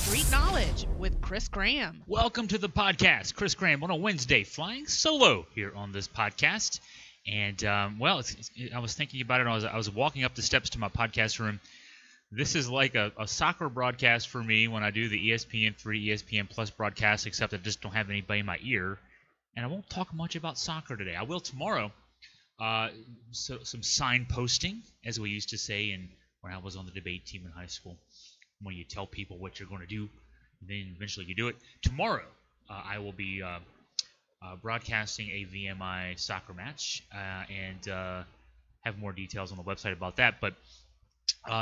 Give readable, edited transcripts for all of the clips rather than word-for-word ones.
Street Knowledge with Chris Graham. Welcome to the podcast. Chris Graham on a Wednesday, flying solo here on this podcast. And, I was thinking about it. I was walking up the steps to my podcast room. This is like a soccer broadcast for me when I do the ESPN3, ESPN Plus broadcast, except I just don't have anybody in my ear. And I won't talk much about soccer today. I will tomorrow. So some signposting, as we used to say when I was on the debate team in high school. When you tell people what you're going to do, then eventually you do it. Tomorrow, I will be broadcasting a VMI soccer match and have more details on the website about that. But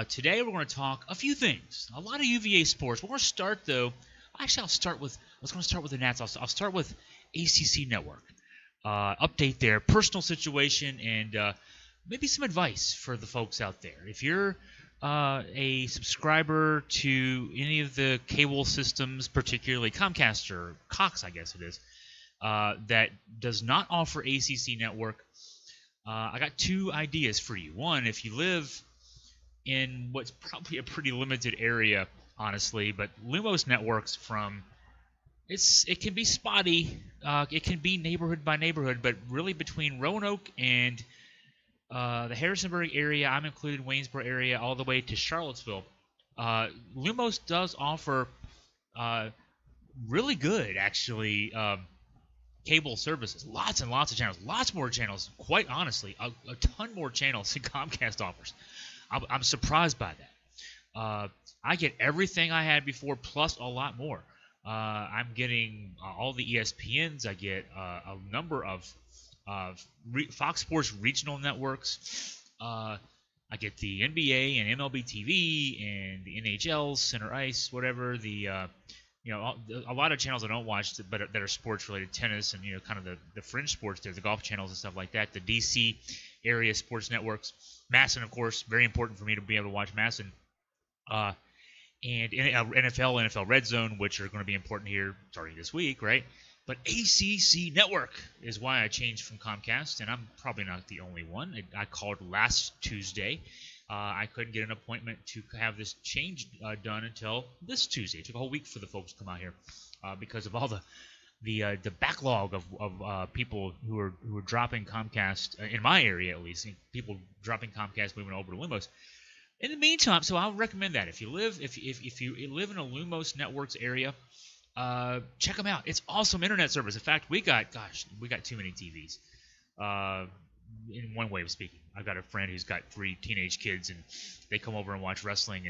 today we're going to talk a few things. A lot of UVA sports. We're going to start, though. Actually, I was going to start with the Nats. I'll start with ACC Network. Update their personal situation and maybe some advice for the folks out there. If you're a subscriber to any of the cable systems, particularly Comcast or Cox, I guess it is, that does not offer ACC Network, I got two ideas for you. One, if you live in what's probably a pretty limited area, honestly, but Lumos networks it can be spotty. It can be neighborhood by neighborhood, but really between Roanoke and the Harrisonburg area, I'm included Waynesboro area, all the way to Charlottesville. Lumos does offer really good, actually, cable services. Lots and lots of channels. Lots more channels, quite honestly. A ton more channels than Comcast offers. I'm surprised by that. I get everything I had before plus a lot more. I'm getting all the ESPNs. I get a number of Fox Sports regional networks. I get the NBA and MLB TV and the NHL, Center Ice, whatever. A lot of channels I don't watch, but that are sports related, tennis and kind of the fringe sports there, the golf channels and stuff like that. The DC area sports networks, Masson, of course, very important for me to be able to watch Masson. And NFL Red Zone, which are going to be important here starting this week, right? But ACC Network is why I changed from Comcast, and I'm probably not the only one. I called last Tuesday. I couldn't get an appointment to have this change done until this Tuesday. It took a whole week for the folks to come out here because of all the backlog of people who are dropping Comcast in my area, at least. People dropping Comcast, moving over to Lumos. In the meantime, so I'll recommend that if you live in a Lumos Networks area. Check them out. It's awesome internet service. In fact, we got too many TVs. In one way of speaking, I've got a friend who's got 3 teenage kids, and they come over and watch wrestling.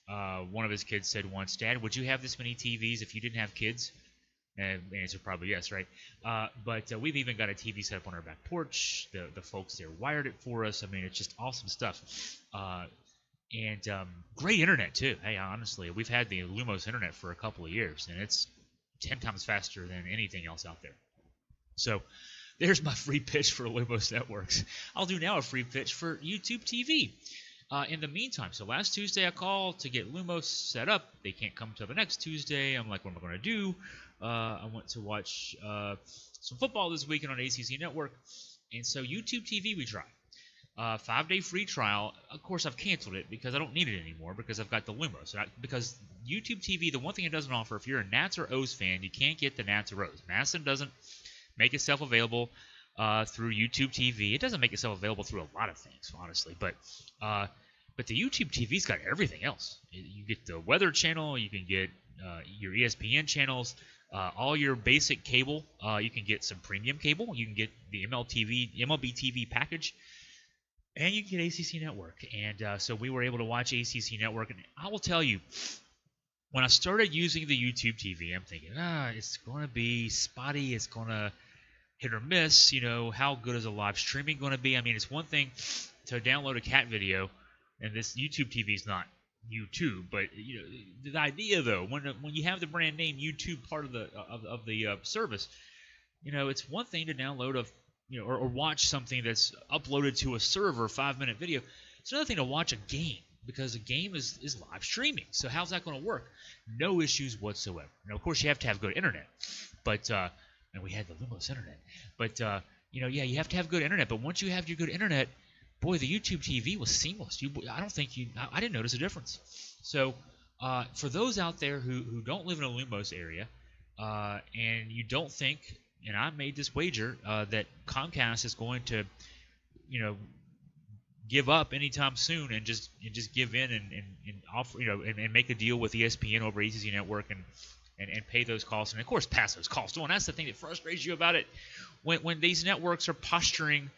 And one of his kids said once, "Dad, would you have this many TVs if you didn't have kids?" And the answer probably yes, right? But we've even got a TV set up on our back porch. The folks there wired it for us. I mean, it's just awesome stuff. And great internet, too. Hey, honestly, we've had the Lumos internet for a couple of years, and it's 10 times faster than anything else out there. So there's my free pitch for Lumos Networks. I'll do now a free pitch for YouTube TV. In the meantime, so last Tuesday I called to get Lumos set up. They can't come till the next Tuesday. I'm like, what am I going to do? I went to watch some football this weekend on ACC Network, and so YouTube TV we tried. 5-day free trial. Of course, I've canceled it because I don't need it anymore because I've got the Lumos. Because YouTube TV, the one thing it doesn't offer, if you're a Nats or O's fan, you can't get the Nats or O's. Masson doesn't make itself available through YouTube TV. It doesn't make itself available through a lot of things, honestly. But the YouTube TV's got everything else. You get the weather channel. You can get your ESPN channels. All your basic cable. You can get some premium cable. You can get the MLB TV package. And you can get ACC Network. And so we were able to watch ACC Network. And I will tell you, when I started using the YouTube TV, I'm thinking, it's going to be spotty. It's going to hit or miss. How good is a live streaming going to be? I mean, it's one thing to download a cat video, and this YouTube TV is not YouTube. But the idea, though, when you have the brand name YouTube part of the service, it's one thing to download or watch something that's uploaded to a server, 5-minute video. It's another thing to watch a game because a game is live streaming. So how's that going to work? No issues whatsoever. Now, of course, you have to have good internet, but and we had the Lumos internet. But you have to have good internet. But once you have your good internet, boy, the YouTube TV was seamless. I didn't notice a difference. So For those out there who don't live in a Lumos area, and you don't think, and I made this wager, that Comcast is going to, give up anytime soon and just give in and offer, and make a deal with ESPN over ACC Network and pay those costs, and of course pass those costs on. That's the thing that frustrates you about it, when these networks are posturing,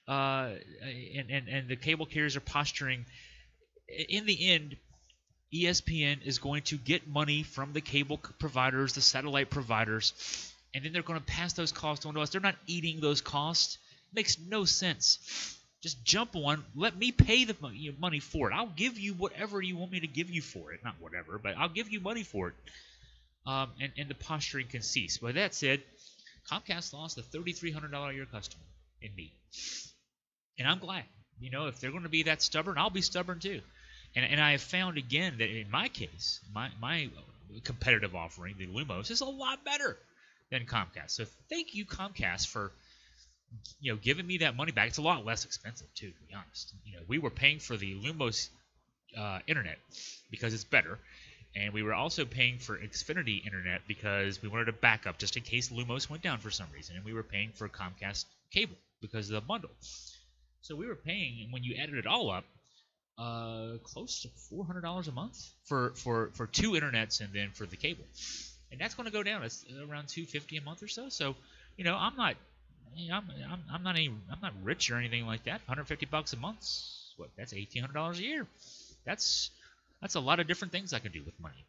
and the cable carriers are posturing. In the end, ESPN is going to get money from the cable providers, the satellite providers, and then they're going to pass those costs on to us. They're not eating those costs. It makes no sense. Just jump on. Let me pay the money for it. I'll give you whatever you want me to give you for it. Not whatever, but I'll give you money for it. And the posturing can cease. But that said, Comcast lost a $3,300 a year customer in me. And I'm glad. If they're going to be that stubborn, I'll be stubborn too. And I have found again that in my case, my competitive offering, the Lumos, is a lot better than Comcast. So thank you, Comcast, for giving me that money back. It's a lot less expensive too, to be honest. We were paying for the Lumos internet because it's better, and we were also paying for Xfinity internet because we wanted a backup just in case Lumos went down for some reason, and we were paying for Comcast cable because of the bundle. So we were paying, and when you added it all up, close to $400 a month for two internets and then for the cable, and that's going to go down. It's around $250 a month or so. So I'm not. I'm not rich or anything like that. $150 a month. What? That's $1,800 a year. That's a lot of different things I can do with money.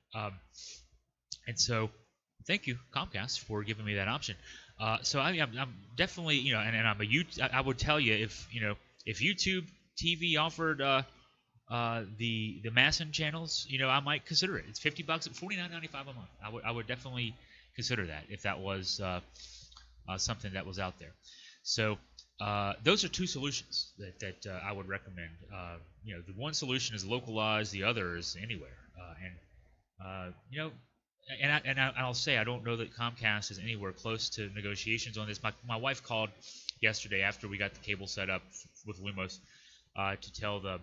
And so, thank you, Comcast, for giving me that option. So I'm definitely, and I'm I would tell you, if YouTube TV offered the Masson channels, I might consider it. It's $50 at $49.95 a month. I would definitely consider that if that was something that was out there. So those are two solutions that I would recommend. The one solution is localized, the other is anywhere. I'll say I don't know that Comcast is anywhere close to negotiations on this. My wife called yesterday after we got the cable set up with Lumos to tell the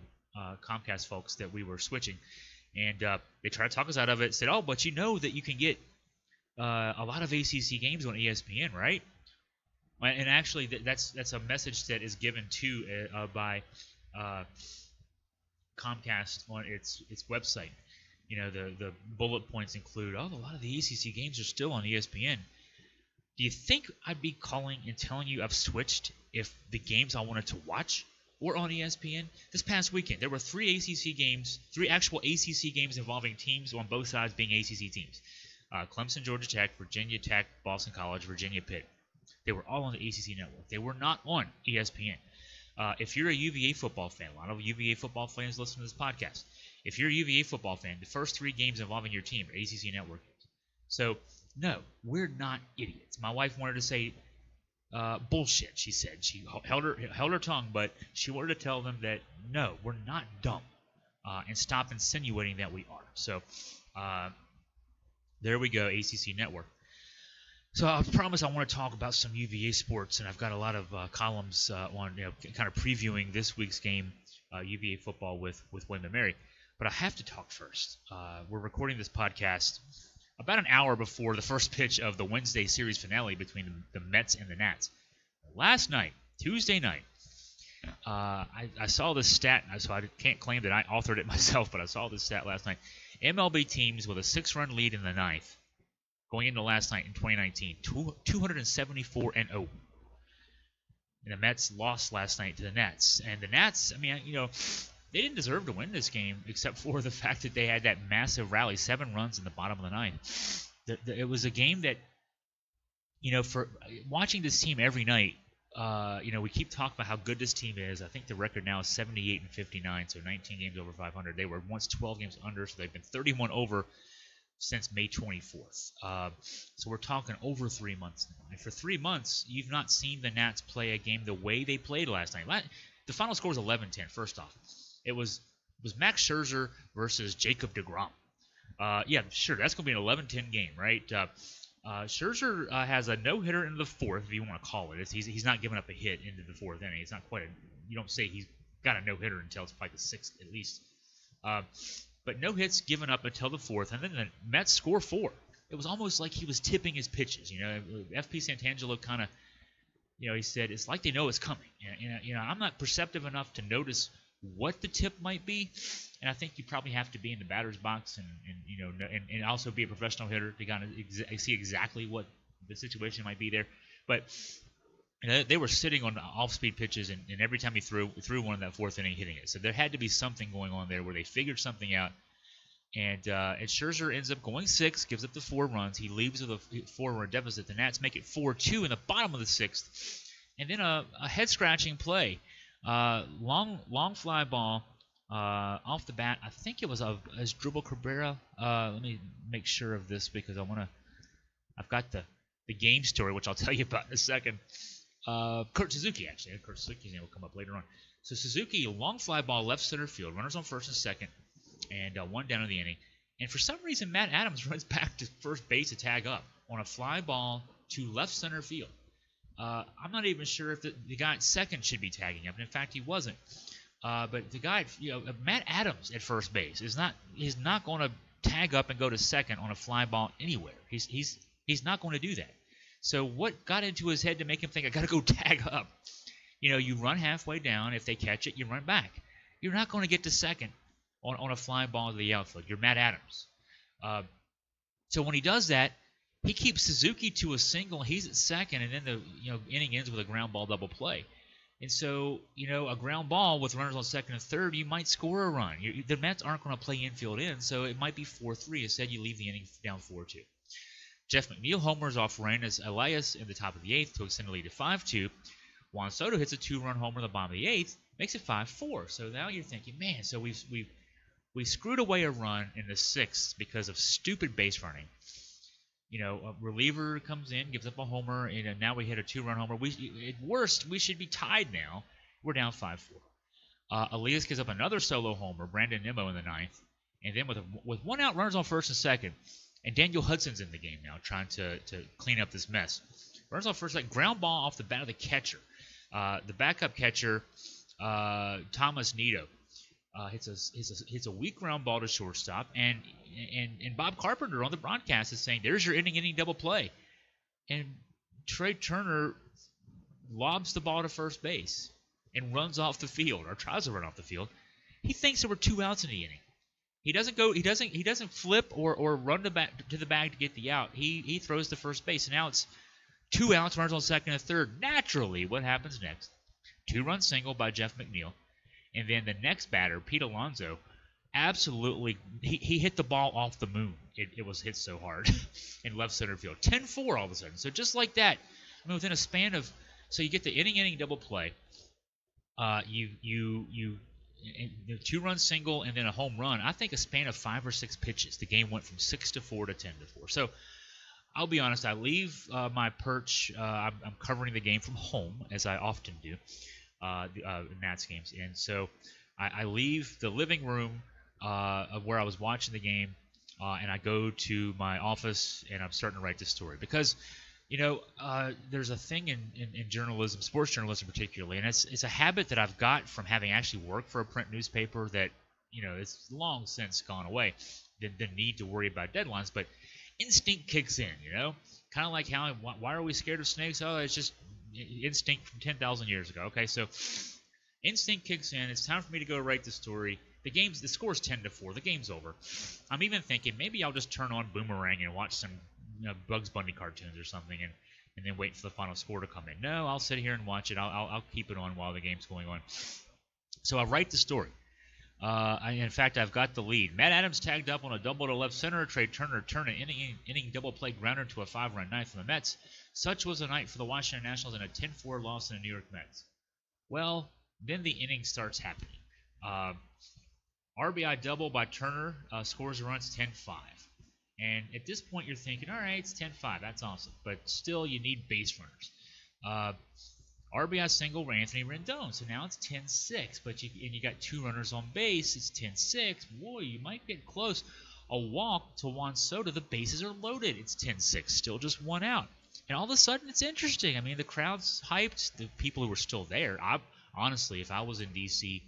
Comcast folks that we were switching, and they tried to talk us out of it. Said, "Oh, but that you can get a lot of ACC games on ESPN, right?" And actually, that's a message that is given by Comcast on its website. The bullet points include, a lot of the ACC games are still on ESPN. Do you think I'd be calling and telling you I've switched if the games I wanted to watch were on ESPN? This past weekend, there were three actual ACC games involving teams on both sides being ACC teams. Clemson, Georgia Tech, Virginia Tech, Boston College, Virginia Pitt. They were all on the ACC Network. They were not on ESPN. If you're a UVA football fan, a lot of UVA football fans listen to this podcast. If you're a UVA football fan, the first three games involving your team are ACC Network games. So, no, we're not idiots. My wife wanted to say bullshit, she said. She held her tongue, but she wanted to tell them that, no, we're not dumb, and stop insinuating that we are. So, there we go, ACC Network. So I promise I want to talk about some UVA sports, and I've got a lot of columns on kind of previewing this week's game, UVA football with William and Mary. But I have to talk first. We're recording this podcast about an hour before the first pitch of the Wednesday series finale between the Mets and the Nats. Last night, Tuesday night, I saw this stat, so I can't claim that I authored it myself, but I saw this stat last night. MLB teams with a 6-run lead in the ninth going into last night in 2019, 274-0. And the Mets lost last night to the Nats. And the Nats, they didn't deserve to win this game except for the fact that they had that massive rally, 7 runs in the bottom of the ninth. It was a game that, for watching this team every night, we keep talking about how good this team is. I think the record now is 78-59, so 19 games over 500. They were once 12 games under, so they've been 31 over since May 24th. So we're talking over 3 months now. And for 3 months, you've not seen the Nats play a game the way they played last night. The final score was 11-10, first off. It was Max Scherzer versus Jacob deGrom. Yeah, sure, that's going to be an 11-10 game, right? Scherzer has a no-hitter in the fourth, if you want to call it. He's not giving up a hit into the fourth inning. It's not quite you don't say he's got a no-hitter until it's probably the sixth at least. but no hits given up until the fourth, and then the Mets score 4. It was almost like he was tipping his pitches. FP Santangelo kind of, he said it's like they know it's coming. I'm not perceptive enough to notice what the tip might be, and I think you probably have to be in the batter's box and also be a professional hitter to kind of see exactly what the situation might be there. But they were sitting on off-speed pitches, and every time he threw one in that fourth inning, hitting it. So there had to be something going on there where they figured something out. And Scherzer ends up going 6, gives up the 4 runs. He leaves with a 4-run deficit. The Nats make it 4-2 in the bottom of the 6th. And then a head-scratching play. Long fly ball off the bat. I think it was Asdrubal Cabrera. Let me make sure of this because I've got the game story, which I'll tell you about in a second. Kurt Suzuki, actually. Kurt Suzuki's name will come up later on. So Suzuki, a long fly ball left center field. Runners on first and second. And 1 down in the inning. And for some reason, Matt Adams runs back to first base to tag up on a fly ball to left center field. I'm not even sure if the guy at second should be tagging up. And in fact, he wasn't. But the guy, Matt Adams at first base is not going to tag up and go to second on a fly ball anywhere. He's not going to do that. So what got into his head to make him think I got to go tag up? You run halfway down. If they catch it, you run back. You're not going to get to second on a fly ball to the outfield. You're Matt Adams. So when he does that, he keeps Suzuki to a single. He's at second, and then the inning ends with a ground ball double play. And so, a ground ball with runners on second and third, you might score a run. The Mets aren't going to play infield in, so it might be 4-3. Instead, you leave the inning down 4-2. Jeff McNeil homers off Reyes Elias in the top of the 8th to extend the lead to 5-2. Juan Soto hits a 2-run homer in the bottom of the 8th, makes it 5-4. So now you're thinking, man, so we screwed away a run in the 6th because of stupid base running. A reliever comes in, gives up a homer, and now we hit a 2-run homer. At worst, we should be tied now. We're down 5-4. Elias gives up another solo homer, Brandon Nimmo in the 9th, and then with 1 out, runners on first and second, and Daniel Hudson's in the game now, trying to clean up this mess. Runners on first, ground ball off the bat of the catcher. The backup catcher, Thomas Nido. Hits a weak ground ball to shortstop, and Bob Carpenter on the broadcast is saying, "There's your inning double play," and Trey Turner lobs the ball to first base and runs off the field, or tries to run off the field. He thinks there were 2 outs in the inning. He doesn't flip or run to the bag to get the out. He throws to first base, and now it's 2 outs, runners on second and third. Naturally, what happens next? 2-run single by Jeff McNeil. And then the next batter, Pete Alonso, absolutely, he hit the ball off the moon. It was hit so hard in left center field. 10-4 all of a sudden. So just like that, within a span of, so you get the inning double play. You 2-run single and then a home run. I think a span of 5 or 6 pitches. The game went from 6-4 to 10-4. So I'll be honest, I leave my perch. I'm covering the game from home, as I often do. Nats games, and so I leave the living room of where I was watching the game, and I go to my office and I'm starting to write this story because there's a thing in journalism, sports journalism particularly, and it's a habit that I've got from having actually worked for a print newspaper that it's long since gone away, the need to worry about deadlines, but instinct kicks in, kind of like why are we scared of snakes? Oh, it's just instinct from 10,000 years ago. Okay, so instinct kicks in. It's time for me to go write the story. The score's 10-4. The game's over. I'm even thinking maybe I'll just turn on Boomerang and watch some Bugs Bunny cartoons or something, and then wait for the final score to come in. No, I'll sit here and watch it. I'll keep it on while the game's going on. So I write the story. In fact, I've got the lead. Matt Adams tagged up on a double to left center. Trey Turner turned an inning double play grounder to a 5-run ninth from the Mets. Such was the night for the Washington Nationals in a 10-4 loss in the New York Mets. Well, then the inning starts happening. RBI double by Turner, scores and runs 10-5. And at this point, you're thinking, all right, it's 10-5. That's awesome. But still, you need base runners. RBI single for Anthony Rendon. So now it's 10-6. But you got 2 runners on base. It's 10-6. Boy, you might get close. A walk to Juan Soto. The bases are loaded. It's 10-6. Still just 1 out. And all of a sudden, it's interesting. I mean, the crowd's hyped. The people who were still there. Honestly, if I was in D.C.,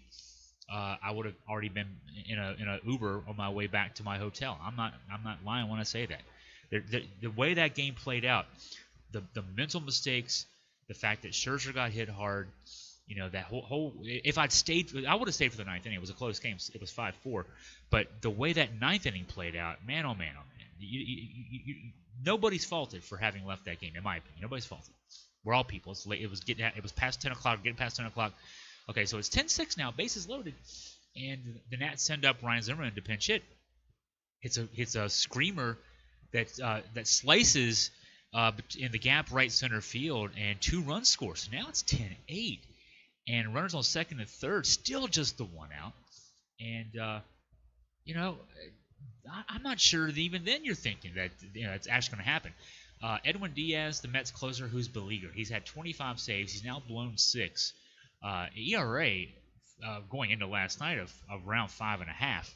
I would have already been in a Uber on my way back to my hotel. I'm not lying when I say that. The way that game played out, the mental mistakes, the fact that Scherzer got hit hard, that whole if I'd stayed, I would have stayed for the ninth inning. It was a close game. It was 5-4, but the way that ninth inning played out, man, oh man, oh man, nobody's faulted for having left that game, in my opinion. Nobody's faulted. We're all people. It's late. It was past 10 o'clock. Getting past 10 o'clock. Okay, so it's 10-6 now. Bases loaded, and the Nats send up Ryan Zimmerman to pinch hit. It's a screamer that slices in the gap right center field, and 2 runs score. So now it's 10-8, and runners on second and third, still just the one out. And I'm not sure that even then you're thinking that it's actually going to happen. Edwin Diaz, the Mets closer, who's beleaguered. He's had 25 saves. He's now blown 6. ERA going into last night of around 5.5.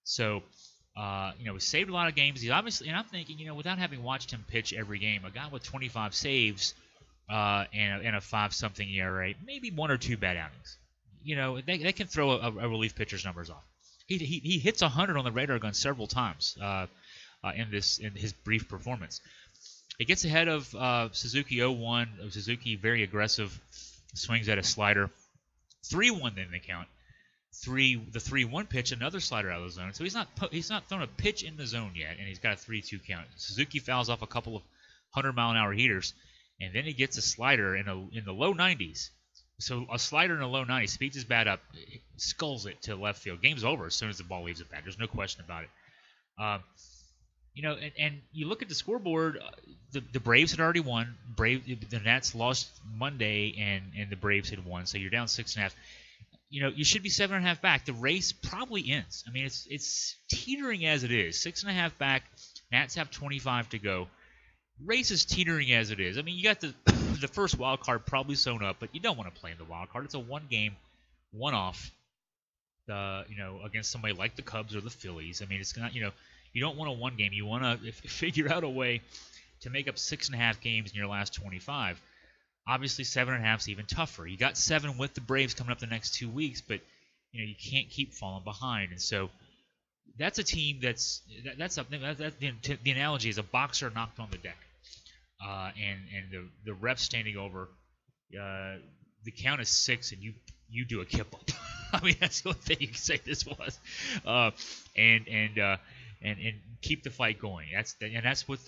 So, he saved a lot of games. He's obviously, and I'm thinking, without having watched him pitch every game, a guy with 25 saves and a 5-something ERA, maybe 1 or 2 bad outings. They can throw a relief pitcher's numbers off. He hits 100 on the radar gun several times in his brief performance. It gets ahead of Suzuki 0-1. Suzuki very aggressive, swings at a slider. 3-1 then they count. The 3-1 pitch, another slider out of the zone. So he's not thrown a pitch in the zone yet, and he's got a 3-2 count. Suzuki fouls off a couple of 100-mile-an-hour heaters, and then he gets a slider in the low 90s. So a slider in the low 90s speeds his bat up, sculls it to left field. Game's over as soon as the ball leaves the bat. There's no question about it. And you look at the scoreboard. The Braves had already won. The Nats lost Monday, and the Braves had won. So you're down 6.5. You should be 7.5 back. The race probably ends. I mean, it's teetering as it is. 6.5 back. Nats have 25 to go. Race is teetering as it is. I mean, you got the the first wild card probably sewn up, but you don't want to play in the wild card. It's a one-game, one-off. Against somebody like the Cubs or the Phillies. I mean, it's not. You don't want a one game. You want to figure out a way to make up 6.5 games in your last 25. Obviously, 7.5 is even tougher. You got 7 with the Braves coming up the next 2 weeks, but you can't keep falling behind. And so that's a team that's something. The analogy is a boxer knocked on the deck, and the ref standing over. The count is 6, and you do a kip up. I mean, that's the only thing you can say this was, and keep the fight going. That's what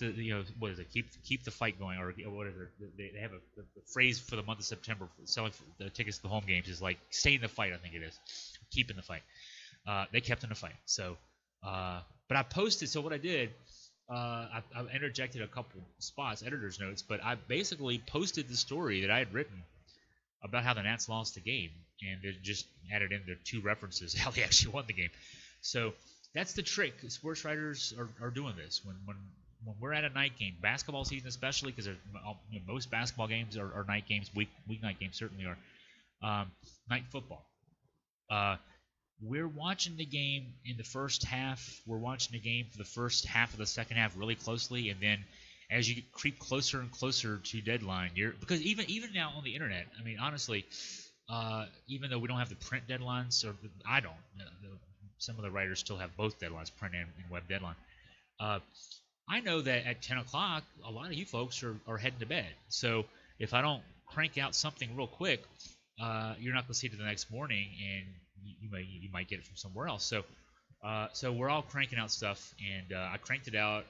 what is it? Keep the fight going, or what is it? They have a phrase for the month of September for selling the tickets to the home games is like stay in the fight. I think it is keep in the fight. They kept in the fight. So, but I posted. So what I did, I interjected a couple spots, editor's notes, but I basically posted the story that I had written about how the Nats lost the game, and they just added in their 2 references how they actually won the game. So that's the trick. Sports writers are doing this when we're at a night game, basketball season especially, because most basketball games are night games. Weeknight games certainly are. Night football. We're watching the game in the first half. We're watching the game for the first half of the second half really closely, and then as you creep closer and closer to deadline, because even now on the internet, I mean, honestly, even though we don't have the print deadlines, or I don't, some of the writers still have both deadlines, print and web deadline. I know that at 10 o'clock, a lot of you folks are heading to bed. So if I don't crank out something real quick, you're not going to see it the next morning, and you might get it from somewhere else. So we're all cranking out stuff, and I cranked it out.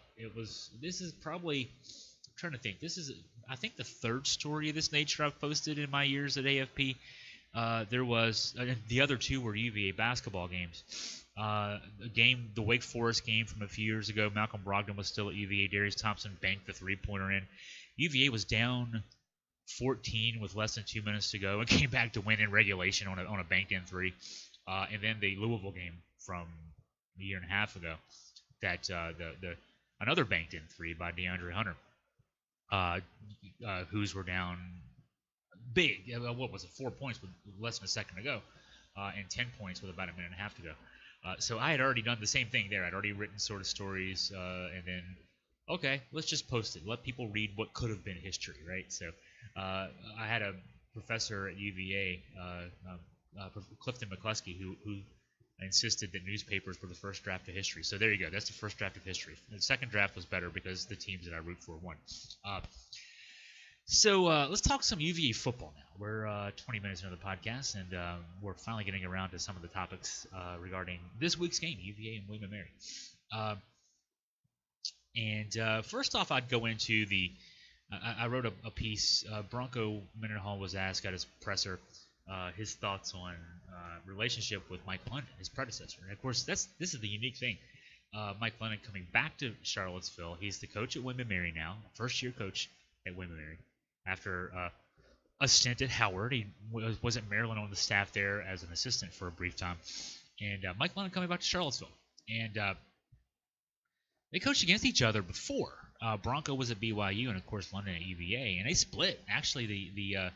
This is probably, I'm trying to think. This is, I think, the 3rd story of this nature I've posted in my years at AFP. There was the other 2 were UVA basketball games. The Wake Forest game from a few years ago. Malcolm Brogdon was still at UVA. Darius Thompson banked the 3-pointer in. UVA was down 14 with less than 2 minutes to go and came back to win in regulation on a banked in 3. And then the Louisville game from a year and a half ago, that another banked in 3 by DeAndre Hunter. Who's were down big. What was it? 4 points with less than a second to go, and 10 points with about a minute and a half to go. So I had already done the same thing there. I'd already written sort of stories, and then okay, let's just post it. Let people read what could have been history, right? So I had a professor at UVA, Clifton McCluskey, who insisted that newspapers were the first draft of history. So there you go. That's the first draft of history. The second draft was better because the teams that I root for won. So let's talk some UVA football now. We're 20 minutes into the podcast, and we're finally getting around to some of the topics regarding this week's game, UVA and William & Mary. First off, I'd go into the I wrote a piece. Bronco Mendenhall was asked at his presser his thoughts on relationship with Mike London, his predecessor. And of course, this is the unique thing. Mike London coming back to Charlottesville. He's the coach at William & Mary now, first-year coach at William & Mary. After a stint at Howard, he was at Maryland on the staff there as an assistant for a brief time. And Mike London coming back to Charlottesville. And they coached against each other before. Bronco was at BYU, and of course London at UVA, and they split. Actually, the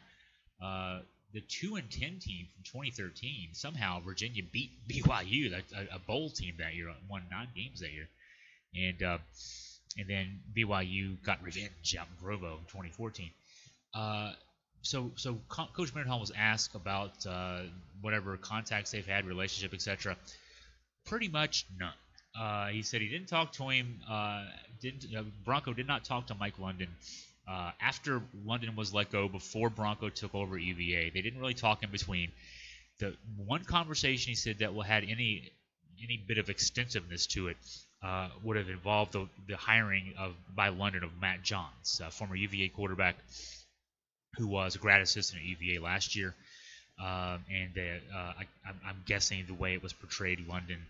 2-10 team from 2013 somehow Virginia beat BYU, a bowl team that year, won 9 games that year, and then BYU got revenge out in Provo in 2014. So Coach Mendenhall was asked about whatever contacts they've had, relationship, etc. Pretty much none. He said he didn't talk to him. Bronco did not talk to Mike London after London was let go. Before Bronco took over at UVA, they didn't really talk in between. The one conversation he said that had any bit of extensiveness to it would have involved the hiring by London of Matt Johns, former UVA quarterback, who was a grad assistant at UVA last year. I'm guessing the way it was portrayed, London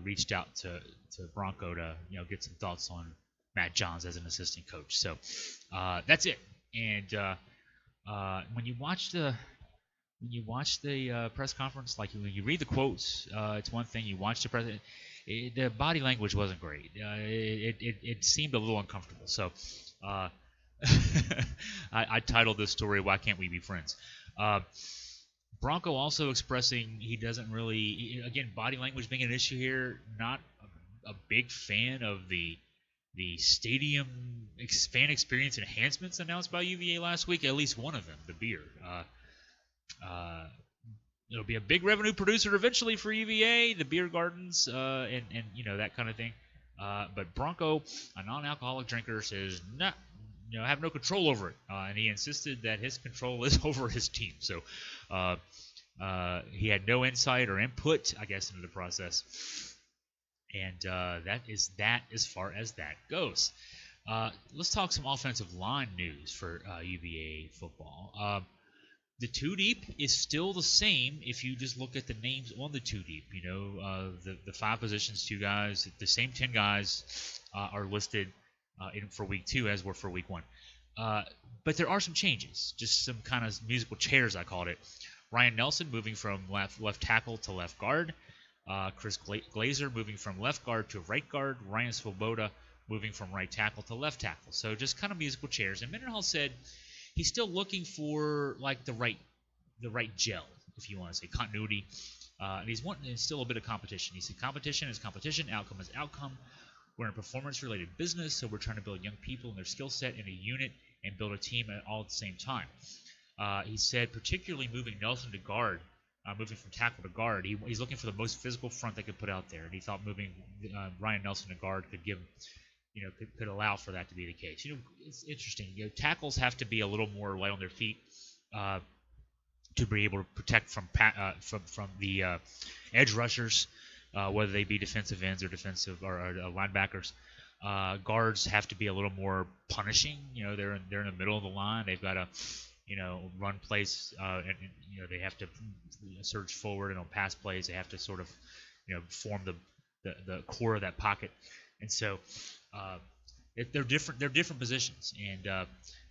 reached out to Bronco to get some thoughts on Matt Johns as an assistant coach. So that's it. And when you watch the press conference, like when you read the quotes, it's one thing. You watch the president. The body language wasn't great. It seemed a little uncomfortable. So I titled this story, "Why Can't We Be Friends?" Bronco also expressing he doesn't really, again, body language being an issue here, not a big fan of the stadium fan experience enhancements announced by UVA last week, at least one of them, the beer. It'll be a big revenue producer eventually for UVA, the beer gardens, and that kind of thing. But Bronco, a non-alcoholic drinker, says not. Have no control over it, and he insisted that his control is over his team. So he had no insight or input, I guess, into the process, and that is that as far as that goes. Let's talk some offensive line news for UVA football. The 2-deep is still the same if you just look at the names on the 2-deep. The 5 positions, 2 guys, the same 10 guys are listed for week 2 as were for week 1. But there are some changes, just some kind of musical chairs, I called it. Ryan Nelson moving from left tackle to left guard. Chris Glazer moving from left guard to right guard. Ryan Swoboda moving from right tackle to left tackle. So just kind of musical chairs. And Mendenhall said he's still looking for like the right gel, if you want to say continuity. And he's wanting still a bit of competition. He said competition is competition, outcome is outcome. We're in a performance-related business, so we're trying to build young people and their skill set in a unit and build a team all at the same time. He said particularly moving Nelson to guard, moving from tackle to guard, he's looking for the most physical front they could put out there, and he thought moving Ryan Nelson to guard could give, could allow for that to be the case. It's interesting. Tackles have to be a little more light on their feet to be able to protect from the edge rushers. Whether they be defensive ends or defensive or linebackers, guards have to be a little more punishing. They're in the middle of the line. They've got to, run plays, and they have to surge forward and on pass plays. They have to sort of, form the core of that pocket. And so they're different. They're different positions. And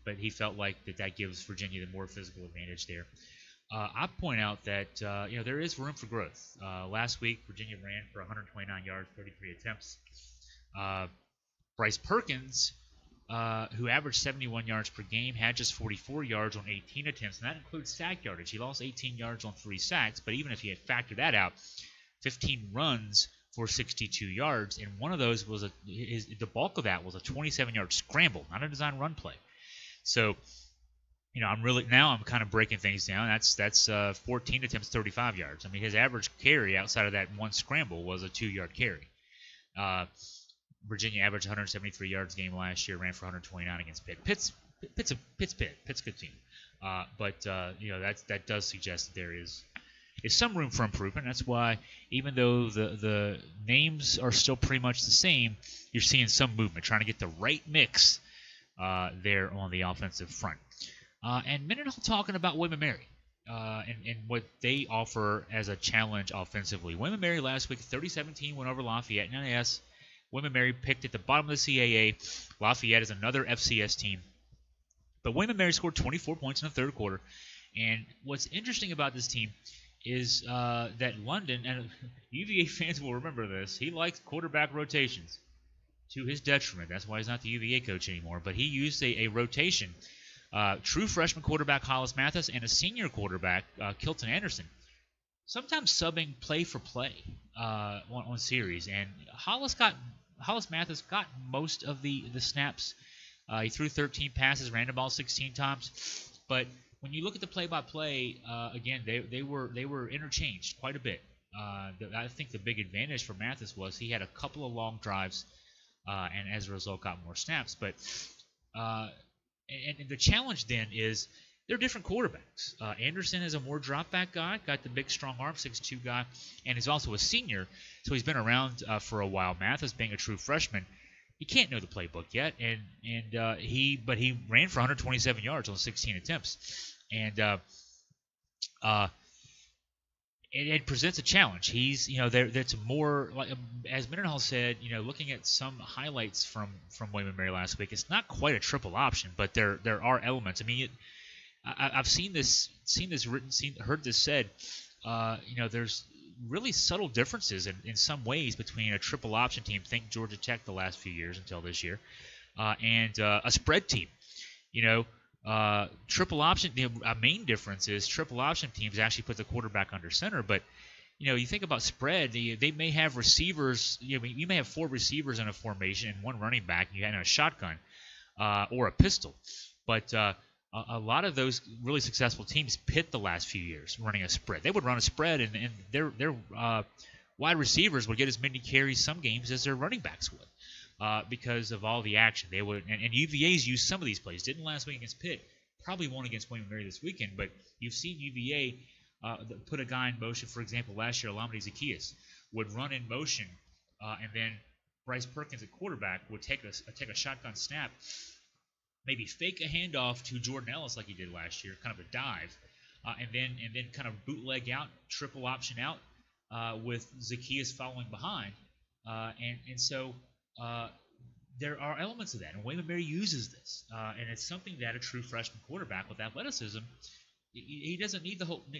but he felt like that gives Virginia the more physical advantage there. I point out that there is room for growth. Last week, Virginia ran for 129 yards, 33 attempts. Bryce Perkins, who averaged 71 yards per game, had just 44 yards on 18 attempts, and that includes sack yardage. He lost 18 yards on 3 sacks, but even if you had factored that out, 15 runs for 62 yards, and one of those was the bulk of that was a 27-yard scramble, not a design run play. So I'm kind of breaking things down. That's 14 attempts, 35 yards. I mean, his average carry outside of that one scramble was a 2-yard carry. Virginia averaged 173 yards a game last year, ran for 129 against Pitt. Pitt's a good team. That does suggest that there is some room for improvement. That's why, even though the names are still pretty much the same, you're seeing some movement, trying to get the right mix there on the offensive front. And Mendenhall talking about William & Mary and what they offer as a challenge offensively. William & Mary last week, 30-17 went over Lafayette. Now, yes, William & Mary picked at the bottom of the CAA. Lafayette is another FCS team. But William & Mary scored 24 points in the third quarter. And what's interesting about this team is that London, and UVA fans will remember this, he likes quarterback rotations to his detriment. That's why he's not the UVA coach anymore. But he used a rotation. True freshman quarterback Hollis Mathis and a senior quarterback, Kilton Anderson, sometimes subbing play for play on series. And Hollis Mathis got most of the snaps. He threw 13 passes, ran the ball 16 times. But when you look at the play-by-play, again, they were interchanged quite a bit. I think the big advantage for Mathis was he had a couple of long drives, and as a result got more snaps. But and the challenge then is they're different quarterbacks. Anderson is a more drop-back guy, got the big, strong arm, 6'2" guy, and he's also a senior, so he's been around for a while. Mathis, being a true freshman, he can't know the playbook yet, but he ran for 127 yards on 16 attempts, and it presents a challenge. He's that's more like, as Mendenhall said, looking at some highlights from William & Mary last week, it's not quite a triple option, but there are elements. I mean, I've seen this written, heard this said. There's really subtle differences in some ways between a triple option team, think Georgia Tech the last few years until this year, and a spread team. Triple option, a main difference is triple option teams actually put the quarterback under center, but you think about spread, they may have receivers. You may have 4 receivers in a formation and 1 running back, and you have a shotgun or a pistol, but a lot of those really successful teams pit the last few years running a spread. They would run a spread, and their wide receivers would get as many carries some games as their running backs would because of all the action. They would, and UVA's used some of these plays. Didn't last week against Pitt. Probably won't against William & Mary this weekend. But you've seen UVA put a guy in motion. For example, last year, Alameda Zacchaeus would run in motion, and then Bryce Perkins at quarterback would take a shotgun snap, maybe fake a handoff to Jordan Ellis like he did last year, kind of a dive, and then kind of bootleg out, triple option out with Zacchaeus following behind, and so there are elements of that, and William & Mary uses this, and it's something that a true freshman quarterback with athleticism, he doesn't need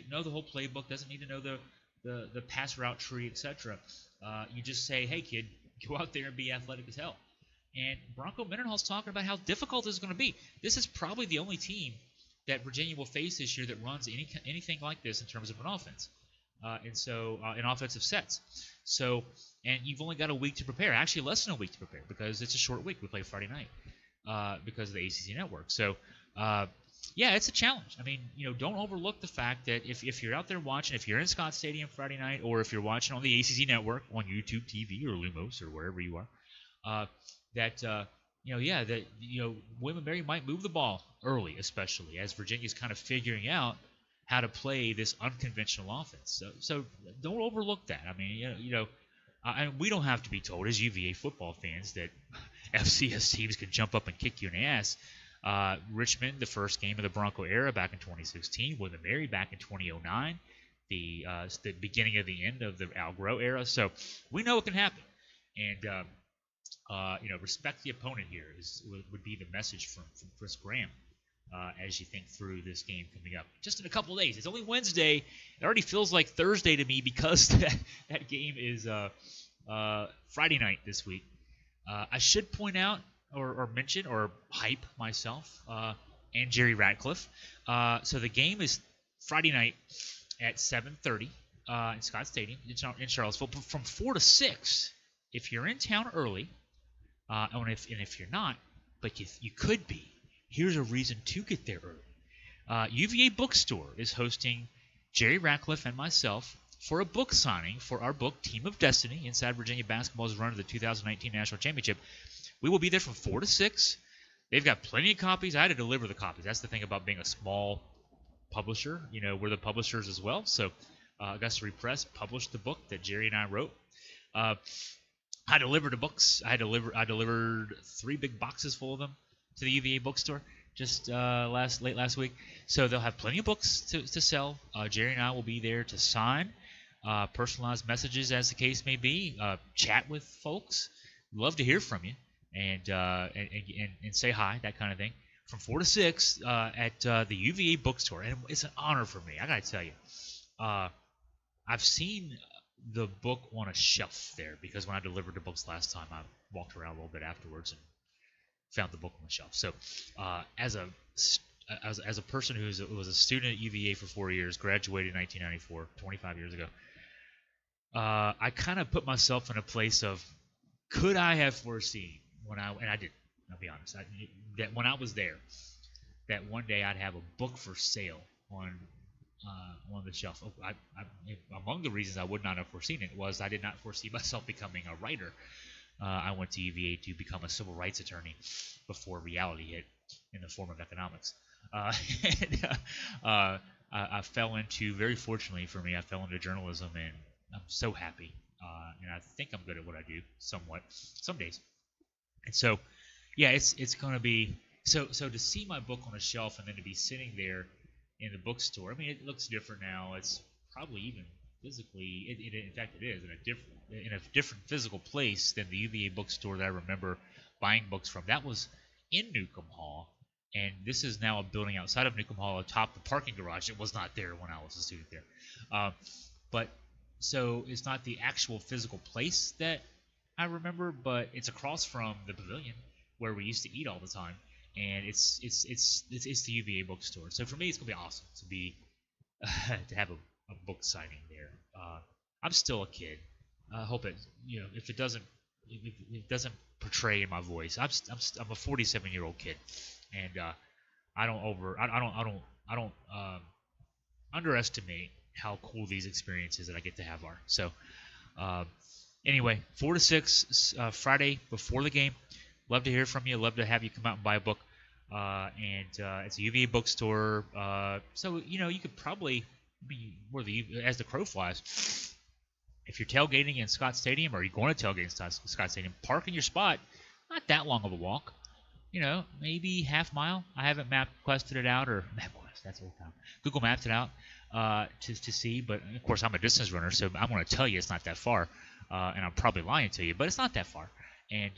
know the whole playbook, doesn't need to know the pass route tree, etc. You just say, hey kid, go out there and be athletic as hell. And Bronco Mendenhall's talking about how difficult this is going to be. This is probably the only team that Virginia will face this year that runs anything like this in terms of an offense, and so in offensive sets. So, and you've only got a week to prepare. Actually, less than a week to prepare because it's a short week. We play Friday night because of the ACC Network. So, yeah, it's a challenge. I mean, don't overlook the fact that if you're out there watching, if you're in Scott Stadium Friday night, or if you're watching on the ACC Network on YouTube TV or Lumos or wherever you are. William & Mary might move the ball early, especially as Virginia's kind of figuring out how to play this unconventional offense. So don't overlook that. I mean, and we don't have to be told as UVA football fans that FCS teams can jump up and kick you in the ass. Richmond, the first game of the Bronco era back in 2016, William & Mary back in 2009, the beginning of the end of the Al Groh era. So we know it can happen, and respect the opponent here would be the message from Chris Graham as you think through this game coming up. Just in a couple of days. It's only Wednesday. It already feels like Thursday to me because that game is Friday night this week. I should point out or mention or hype myself and Jerry Ratcliffe. So the game is Friday night at 7:30 in Scott Stadium in Charlottesville. From 4 to 6, if you're in town early, and if you're not, but you could be, here's a reason to get there early. UVA Bookstore is hosting Jerry Ratcliffe and myself for a book signing for our book Team of Destiny inside Virginia basketball's run to the 2019 National Championship. We will be there from 4 to 6. They've got plenty of copies. I had to deliver the copies. That's the thing about being a small publisher. We're the publishers as well. So Augusta Press published the book that Jerry and I wrote. I delivered the books. I delivered 3 big boxes full of them to the UVA bookstore just late last week. So they'll have plenty of books to sell. Jerry and I will be there to sign, personalized messages as the case may be, chat with folks. Love to hear from you and say hi, that kind of thing. From 4 to 6 at the UVA bookstore, and it's an honor for me. I gotta tell you, I've seen the book on a shelf there because when I delivered the books last time, I walked around a little bit afterwards and found the book on the shelf. So, as a person who was a student at UVA for 4 years, graduated in 1994, 25 years ago, I kind of put myself in a place of, could I have foreseen and I didn't. I'll be honest. That when I was there, that one day I'd have a book for sale on the shelf. Among the reasons I would not have foreseen it was I did not foresee myself becoming a writer. I went to UVA to become a civil rights attorney before reality hit in the form of economics. I fell into, very fortunately for me, I fell into journalism, and I'm so happy. And I think I'm good at what I do, somewhat, some days. And so, yeah, it's going to be so to see my book on a shelf and then to be sitting there in the bookstore. I mean, it looks different now. It's probably even physically, in fact, it is in a different physical place than the UVA bookstore that I remember buying books from. That was in Newcomb Hall, and this is now a building outside of Newcomb Hall atop the parking garage. It was not there when I was a student there. But so it's not the actual physical place that I remember, but it's across from the pavilion where we used to eat all the time, and it's the UVA bookstore. So for me, it's gonna be awesome to be to have a book signing there. I'm still a kid. I hope it, if it doesn't portray in my voice, I'm a 47-year-old kid, and I don't underestimate how cool these experiences that I get to have are. So anyway, 4 to 6 Friday before the game. Love to hear from you. Love to have you come out and buy a book. And it's a UVA bookstore. So you could probably be as the crow flies. If you're tailgating in Scott Stadium, or you're going to tailgate in Scott Stadium, park in your spot. Not that long of a walk. Maybe half mile. I haven't quested it out, or MapQuest. That's old time. Google Mapped it out to see. But of course, I'm a distance runner, so I'm going to tell you it's not that far. And I'm probably lying to you, but it's not that far. And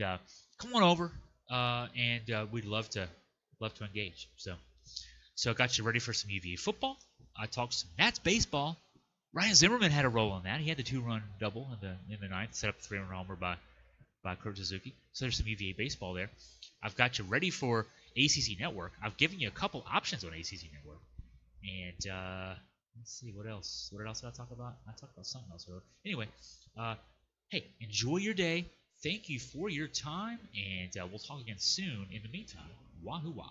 come on over, and we'd love to engage. So I got you ready for some UVA football. I talked some Nats baseball. Ryan Zimmerman had a role in that. He had the 2-run double in the ninth, set up a 3-run homer by Kurt Suzuki. So there's some UVA baseball there. I've got you ready for ACC Network. I've given you a couple options on ACC Network. And let's see, what else? What else did I talk about? I talked about something else earlier. Anyway, hey, enjoy your day. Thank you for your time, and we'll talk again soon. In the meantime, wahoo-wah.